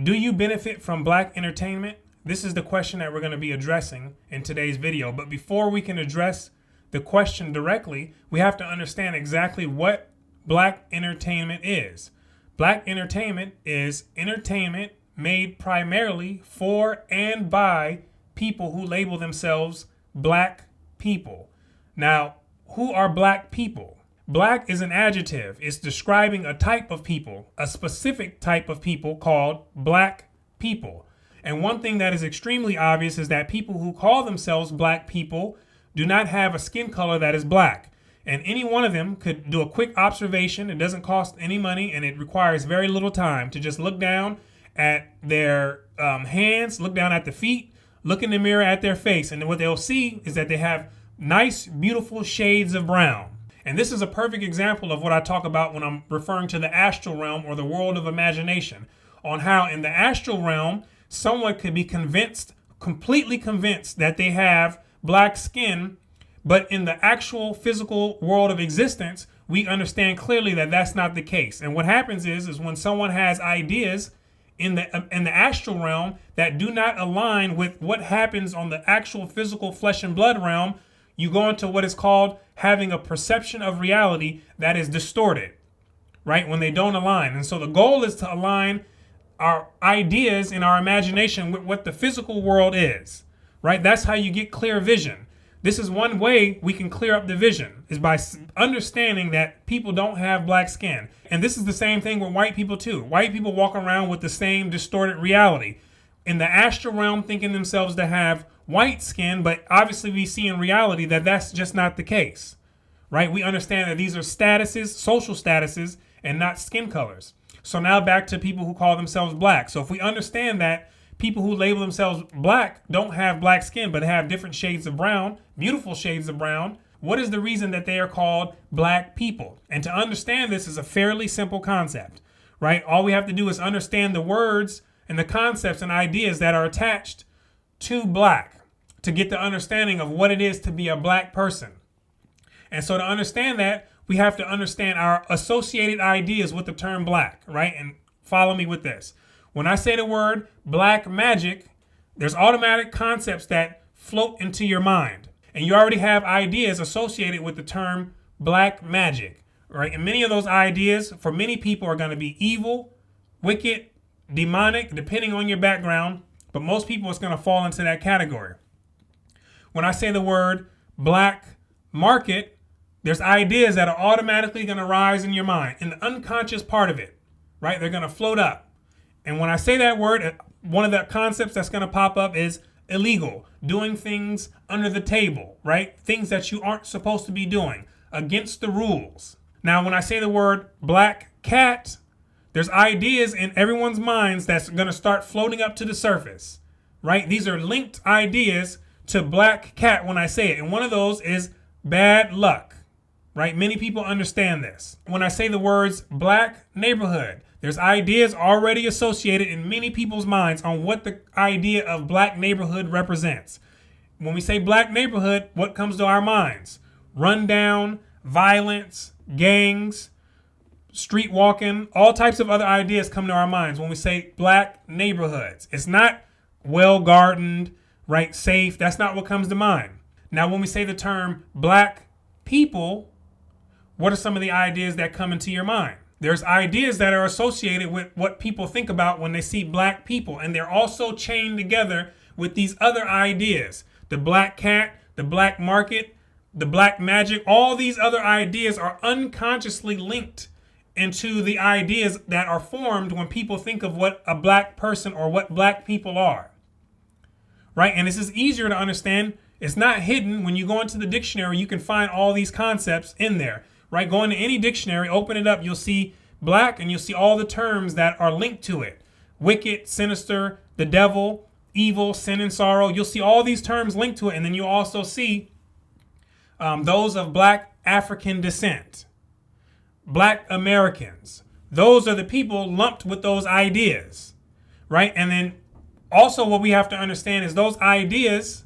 Do you benefit from black entertainment? This is the question that we're going to be addressing in today's video. But before we can address the question directly, we have to understand exactly what black entertainment is. Black entertainment is entertainment made primarily for and by people who label themselves black people. Now, who are black people? Black is an adjective. It's describing a type of people, a specific type of people called black people. And one thing that is extremely obvious is that people who call themselves black people do not have a skin color that is black. And any one of them could do a quick observation. It doesn't cost any money and it requires very little time to just look down at their hands, look down at the feet, look in the mirror at their face. And what they'll see is that they have nice, beautiful shades of brown. And this is a perfect example of what I talk about when I'm referring to the astral realm or the world of imagination, on how in the astral realm, someone could be convinced, completely convinced that they have black skin, but in the actual physical world of existence, we understand clearly that that's not the case. And what happens is when someone has ideas in the astral realm that do not align with what happens on the actual physical flesh and blood realm, you go into what is called having a perception of reality that is distorted, right? When they don't align. And so the goal is to align our ideas in our imagination with what the physical world is, right? That's how you get clear vision. This is one way we can clear up the vision, is by understanding that people don't have black skin. And this is the same thing with white people too. White people walk around with the same distorted reality. In the astral realm, thinking themselves to have white skin, but obviously we see in reality that that's just not the case, right? We understand that these are statuses, social statuses, and not skin colors. So now back to people who call themselves black. So if we understand that people who label themselves black don't have black skin, but have different shades of brown, beautiful shades of brown, what is the reason that they are called black people? And to understand this is a fairly simple concept, right? All we have to do is understand the words and the concepts and ideas that are attached to black to get the understanding of what it is to be a black person. And so to understand that, we have to understand our associated ideas with the term black, right? And follow me with this. When I say the word black magic, there's automatic concepts that float into your mind. And you already have ideas associated with the term black magic, right? And many of those ideas for many people are going to be evil, wicked, demonic, depending on your background. But most people, it's going to fall into that category. When I say the word black market, there's ideas that are automatically going to rise in your mind, in the unconscious part of it, right? They're going to float up. And when I say that word, one of the concepts that's going to pop up is illegal, doing things under the table, right? Things that you aren't supposed to be doing, against the rules. Now, when I say the word black cat, there's ideas in everyone's minds that's going to start floating up to the surface, right? These are linked ideas to black cat when I say it. And one of those is bad luck, right? Many people understand this. When I say the words black neighborhood, there's ideas already associated in many people's minds on what the idea of black neighborhood represents. When we say black neighborhood, what comes to our minds? Rundown, violence, gangs, street walking, all types of other ideas come to our minds when we say black neighborhoods. It's not well gardened, right, safe. That's not what comes to mind. Now, when we say the term black people, what are some of the ideas that come into your mind? There's ideas that are associated with what people think about when they see black people, and they're also chained together with these other ideas. The black cat, the black market, the black magic, all these other ideas are unconsciously linked into the ideas that are formed when people think of what a black person or what black people are, right? And this is easier to understand. It's not hidden. When you go into the dictionary, you can find all these concepts in there, right? Go into any dictionary, open it up, you'll see black and you'll see all the terms that are linked to it. Wicked, sinister, the devil, evil, sin and sorrow. You'll see all these terms linked to it. And then you also see those of black African descent, black Americans. Those are the people lumped with those ideas, right? And then also what we have to understand is those ideas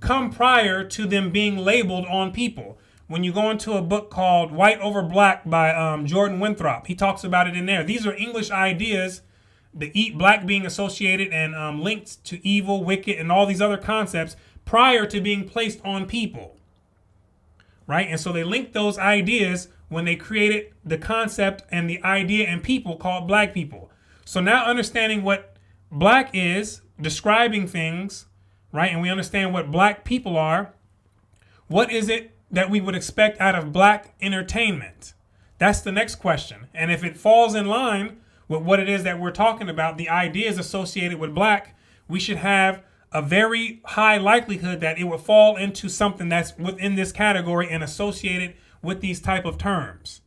come prior to them being labeled on people. When you go into a book called White Over Black by Jordan Winthrop, he talks about it in there. These are English ideas black being associated and linked to evil, wicked, and all these other concepts prior to being placed on people. Right? And so they linked those ideas when they created the concept and the idea and people called black people. So now understanding what black is, describing things, right? And we understand what black people are. What is it that we would expect out of black entertainment? That's the next question. And if it falls in line with what it is that we're talking about, the ideas associated with black, we should have a very high likelihood that it would fall into something that's within this category and associated with these type of terms,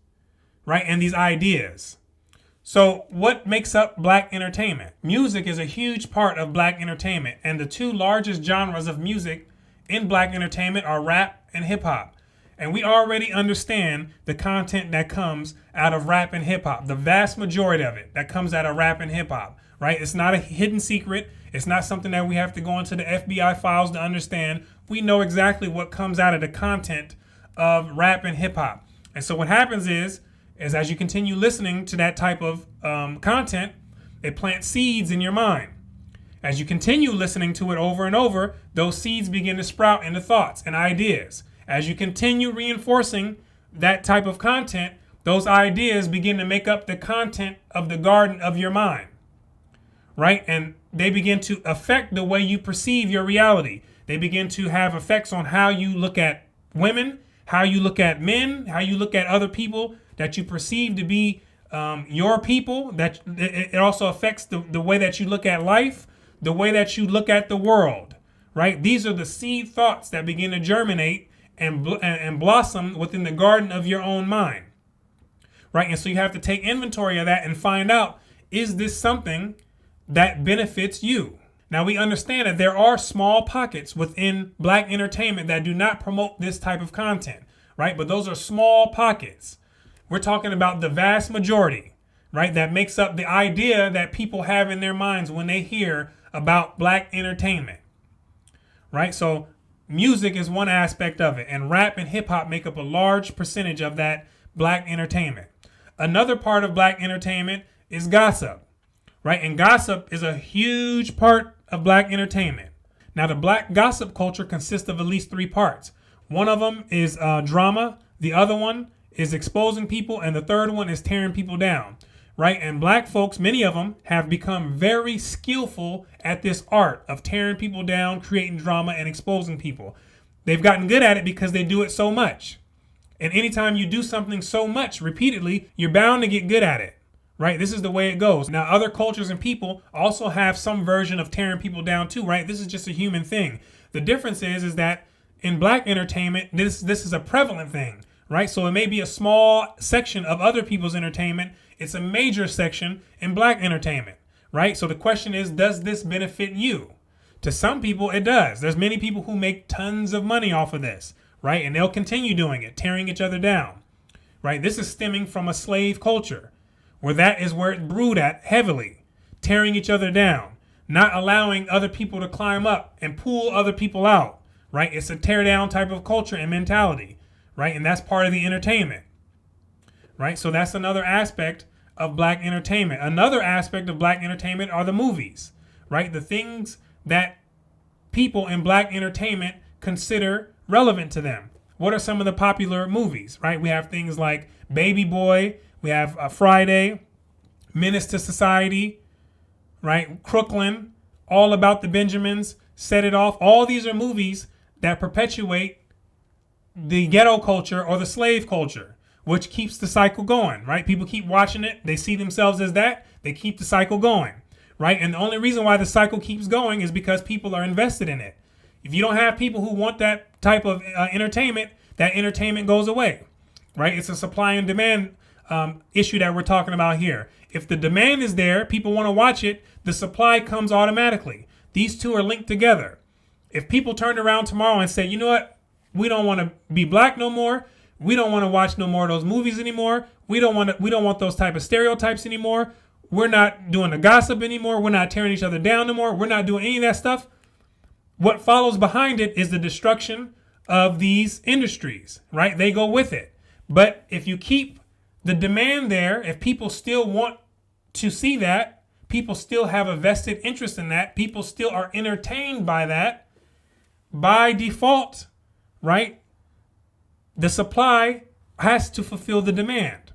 right? And these ideas. So what makes up black entertainment? Music is a huge part of black entertainment. And the two largest genres of music in black entertainment are rap and hip hop. And we already understand the content that comes out of rap and hip hop. The vast majority of it that comes out of rap and hip hop, right? It's not a hidden secret. It's not something that we have to go into the FBI files to understand. We know exactly what comes out of the content of rap and hip hop. And so what happens is as you continue listening to that type of content, it plants seeds in your mind. As you continue listening to it over and over, those seeds begin to sprout into thoughts and ideas. As you continue reinforcing that type of content, those ideas begin to make up the content of the garden of your mind, right? And they begin to affect the way you perceive your reality. They begin to have effects on how you look at women, how you look at men, how you look at other people that you perceive to be your people. That it also affects the way that you look at life, the way that you look at the world, right? These are the seed thoughts that begin to germinate and blossom within the garden of your own mind, right? And so you have to take inventory of that and find out, is this something that benefits you? Now we understand that there are small pockets within black entertainment that do not promote this type of content, right? But those are small pockets. We're talking about the vast majority, right? That makes up the idea that people have in their minds when they hear about black entertainment, right? So music is one aspect of it, and rap and hip hop make up a large percentage of that black entertainment. Another part of black entertainment is gossip, right? And gossip is a huge part of black entertainment. Now, the black gossip culture consists of at least three parts. One of them is drama. The other one is exposing people. And the third one is tearing people down, right? And black folks, many of them, have become very skillful at this art of tearing people down, creating drama, and exposing people. They've gotten good at it because they do it so much. And anytime you do something so much repeatedly, you're bound to get good at it, right? This is the way it goes. Now, other cultures and people also have some version of tearing people down too, right? This is just a human thing. The difference is that in black entertainment, this is a prevalent thing, right? So it may be a small section of other people's entertainment. It's a major section in black entertainment, right? So the question is, does this benefit you? To some people, it does. There's many people who make tons of money off of this, right? And they'll continue doing it, tearing each other down, right? This is stemming from a slave culture where that is where it brewed at heavily, tearing each other down, not allowing other people to climb up and pull other people out, right? It's a tear down type of culture and mentality, right? And that's part of the entertainment, right? So that's another aspect of black entertainment. Another aspect of black entertainment are the movies, right? The things that people in black entertainment consider relevant to them. What are some of the popular movies, right? We have things like Baby Boy, we have Friday, Menace to Society, right? Crooklyn, All About the Benjamins, Set It Off. All these are movies that perpetuate the ghetto culture or the slave culture, which keeps the cycle going, right? People keep watching it. They see themselves as that. They keep the cycle going, right? And the only reason why the cycle keeps going is because people are invested in it. If you don't have people who want that type of entertainment, that entertainment goes away, right? It's a supply and demand issue that we're talking about here. If the demand is there, people want to watch it, the supply comes automatically. These two are linked together. If people turned around tomorrow and say, you know what, we don't want to be black no more. We don't want to watch no more of those movies anymore. We don't want those type of stereotypes anymore. We're not doing the gossip anymore. We're not tearing each other down no more. We're not doing any of that stuff. What follows behind it is the destruction of these industries, right? They go with it. But if you keep the demand there, if people still want to see that, people still have a vested interest in that. People still are entertained by that. By default, right? The supply has to fulfill the demand,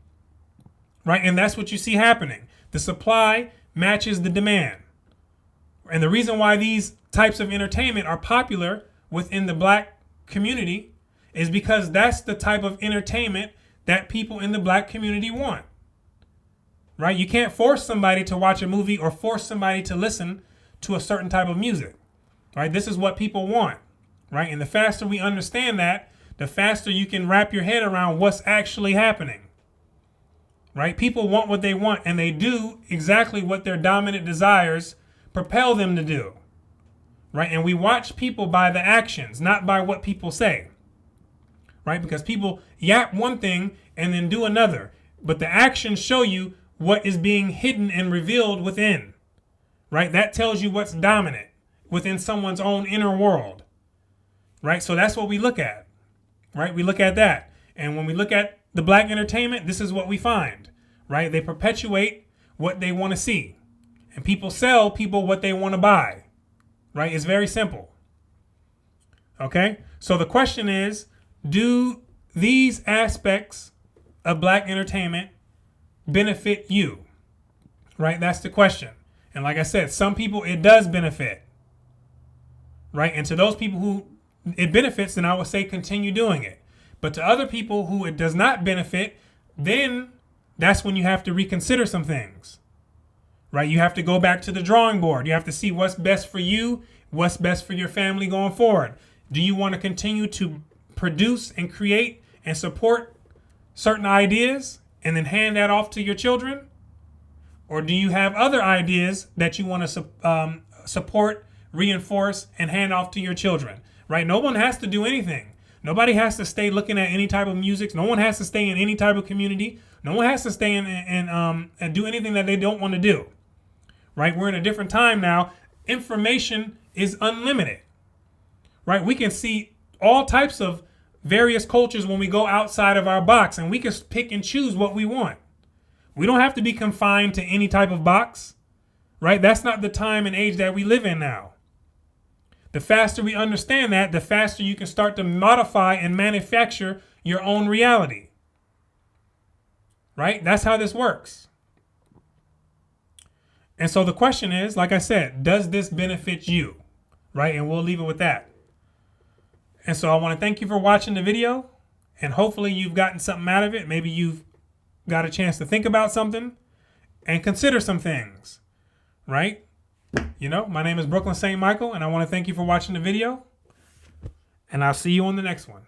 right? And that's what you see happening. The supply matches the demand. And the reason why these types of entertainment are popular within the black community is because that's the type of entertainment that people in the black community want, right? You can't force somebody to watch a movie or force somebody to listen to a certain type of music, right? This is what people want, right? And the faster we understand that, the faster you can wrap your head around what's actually happening, right? People want what they want, and they do exactly what their dominant desires propel them to do, right? And we watch people by the actions, not by what people say, right? Because people yap one thing and then do another, but the actions show you what is being hidden and revealed within, right? That tells you what's dominant within someone's own inner world, right? So that's what we look at, right? We look at that. And when we look at the black entertainment, this is what we find, right? They perpetuate what they want to see, and people sell people what they want to buy, right? It's very simple. Okay? So the question is, do these aspects of black entertainment benefit you? Right? That's the question. And like I said, some people it does benefit, right? And to those people who it benefits, then I would say continue doing it. But to other people who it does not benefit, then that's when you have to reconsider some things, right? You have to go back to the drawing board. You have to see what's best for you, what's best for your family going forward. Do you want to continue to produce and create and support certain ideas and then hand that off to your children? Or do you have other ideas that you want to support, reinforce, and hand off to your children? Right? No one has to do anything. Nobody has to stay looking at any type of music. No one has to stay in any type of community. No one has to stay in and do anything that they don't want to do. Right? We're in a different time now. Information is unlimited. Right? We can see all types of various cultures when we go outside of our box, and we can pick and choose what we want. We don't have to be confined to any type of box. Right? That's not the time and age that we live in now. The faster we understand that, the faster you can start to modify and manufacture your own reality. Right? That's how this works. And so the question is, like I said, does this benefit you? Right? And we'll leave it with that. And so I want to thank you for watching the video, and hopefully you've gotten something out of it. Maybe you've got a chance to think about something and consider some things, right? You know, my name is Brooklyn St. Michael, and I want to thank you for watching the video, and I'll see you on the next one.